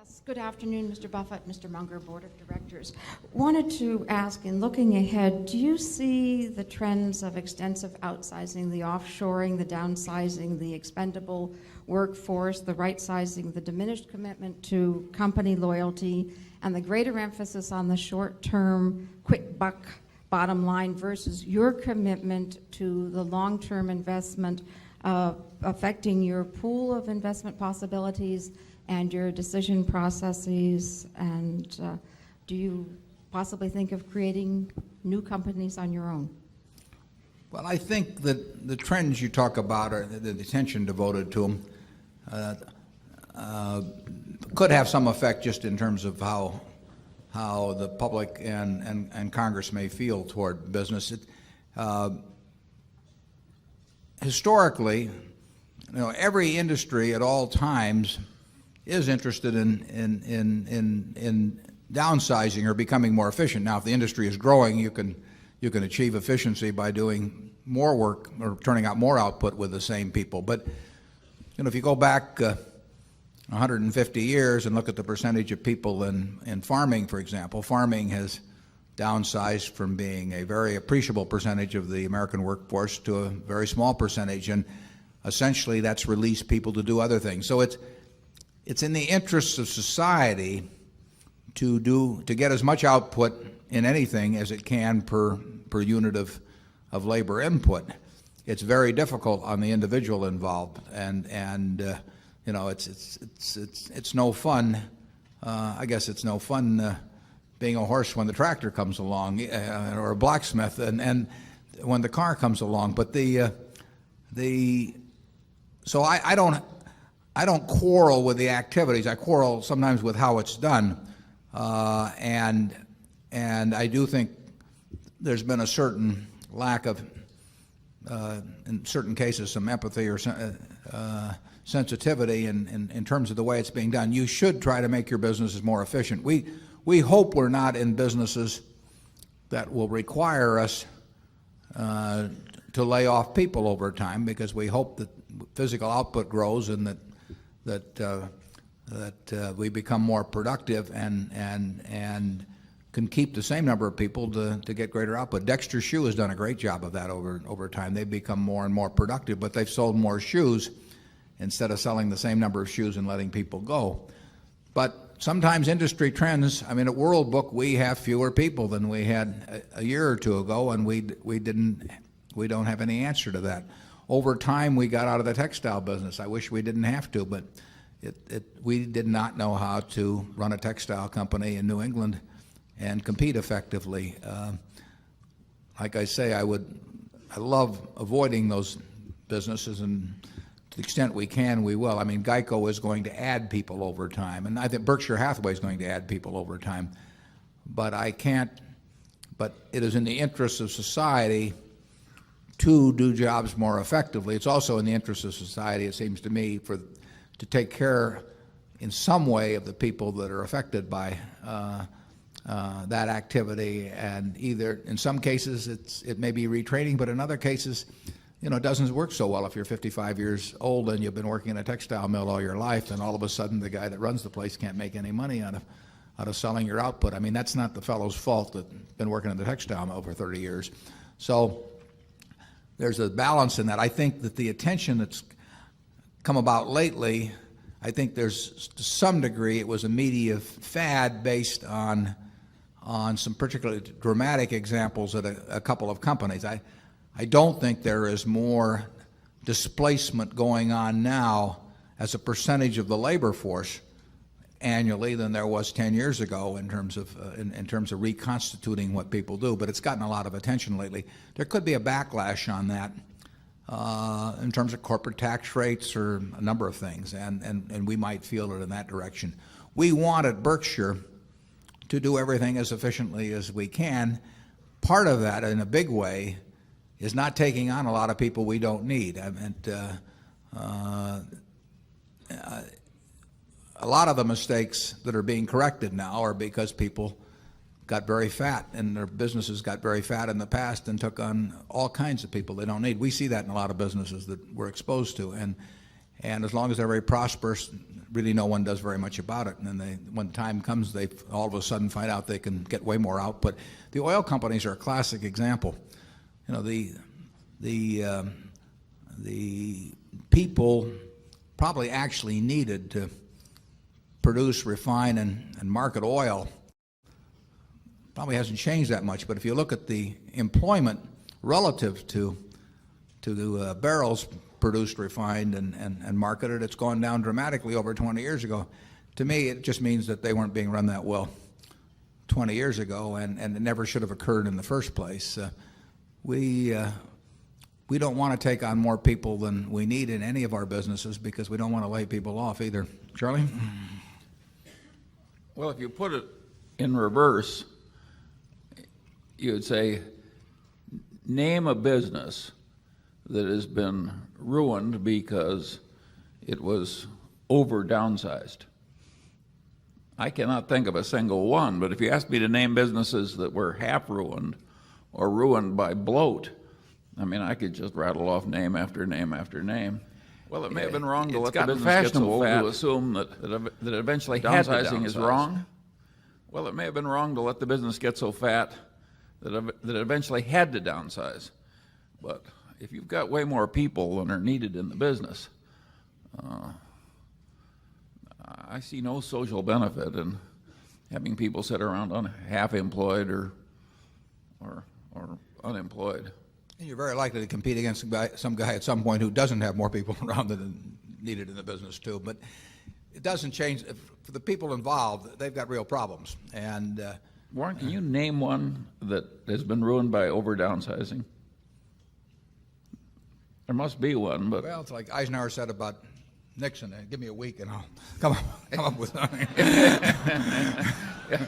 Yes, good afternoon, Mr. Buffett, Mr. Munger, Board of Directors. Wanted to ask, in looking ahead, do you see the trends of extensive outsizing, the offshoring, the downsizing, the expendable workforce, the right-sizing, the diminished commitment to company loyalty, and the greater emphasis on the short-term, quick buck bottom line versus your commitment to the long-term investment affecting your pool of investment possibilities and your decision processes, and do you possibly think of creating new companies on your own? Well, I think that the trends you talk about, or the attention devoted to them, could have some effect just in terms of how the public and Congress may feel toward business. Historically, every industry at all times is interested in downsizing or becoming more efficient. Now, if the industry is growing, you can achieve efficiency by doing more work or turning out more output with the same people. But if you go back 150 years and look at the percentage of people in farming, for example, farming has downsized from being a very appreciable percentage of the American workforce to a very small percentage, and essentially that's released people to do other things. So it's in the interests of society to get as much output in anything as it can per unit of labor input. It's very difficult on the individual involved, and it's no fun. I guess it's no fun being a horse when the tractor comes along, or a blacksmith, and when the car comes along. But so I don't quarrel with the activities. I quarrel sometimes with how it's done, and I do think there's been a certain lack of, in certain cases, some empathy or sensitivity in terms of the way it's being done. You should try to make your businesses more efficient. We hope we're not in businesses that will require us to lay off people over time, because we hope that physical output grows and that we become more productive and can keep the same number of people to get greater output. Dexter Shoe has done a great job of that over time. They've become more and more productive, but they've sold more shoes instead of selling the same number of shoes and letting people go. But sometimes industry trends, at World Book we have fewer people than we had a year or two ago, and we don't have any answer to that. Over time we got out of the textile business. I wish we didn't have to, but we did not know how to run a textile company in New England and compete effectively. Like I say, I love avoiding those businesses, and to the extent we can, we will. Geico is going to add people over time, and I think Berkshire Hathaway is going to add people over time. But it is in the interests of society to do jobs more effectively. It's also in the interest of society, it seems to me, to take care in some way of the people that are affected by that activity. And either, in some cases, it may be retraining, but in other cases, it doesn't work so well if you're 55 years old and you've been working in a textile mill all your life, and all of a sudden the guy that runs the place can't make any money out of selling your output. That's not the fellow's fault that's been working in the textile mill for 30 years. So there's a balance in that. I think that the attention that's come about lately, I think there's, to some degree, it was a media fad based on some particularly dramatic examples at a couple of companies. I don't think there is more displacement going on now as a percentage of the labor force annually than there was 10 years ago in terms of reconstituting what people do. But it's gotten a lot of attention lately. There could be a backlash on that in terms of corporate tax rates or a number of things, and we might feel it in that direction. We want at Berkshire to do everything as efficiently as we can. Part of that, in a big way, is not taking on a lot of people we don't need. A lot of the mistakes that are being corrected now are because people got very fat, and their businesses got very fat in the past and took on all kinds of people they don't need. We see that in a lot of businesses that we're exposed to, and as long as they're very prosperous, really no one does very much about it. And then when time comes, they all of a sudden find out they can get way more output. The oil companies are a classic example. You know, the people probably actually needed to produce, refine, and market oil probably hasn't changed that much. But if you look at the employment relative to the barrels produced, refined, and marketed, it's gone down dramatically over 20 years ago. To me, it just means that they weren't being run that well 20 years ago, and it never should have occurred in the first place. We don't want to take on more people than we need in any of our businesses because we don't want to lay people off either. Charlie? Well, if you put it in reverse, you would say, name a business that has been ruined because it was over downsized. I cannot think of a single one, but if you ask me to name businesses that were half ruined or ruined by bloat, I mean, I could just rattle off name after name after name. Well, it may have been wrong to let the business get so fat to assume that eventually downsizing is wrong. Well, it may have been wrong to let the business get so fat that it eventually had to downsize. But if you've got way more people than are needed in the business, I see no social benefit in having people sit around half employed or unemployed. And you're very likely to compete against some guy at some point who doesn't have more people around than needed in the business too. But it doesn't change. For the people involved, they've got real problems. And Warren, can you name one that has been ruined by over downsizing? There must be one, but well, it's like Eisenhower said about Nixon. Give me a week and I'll come up with something. yeah.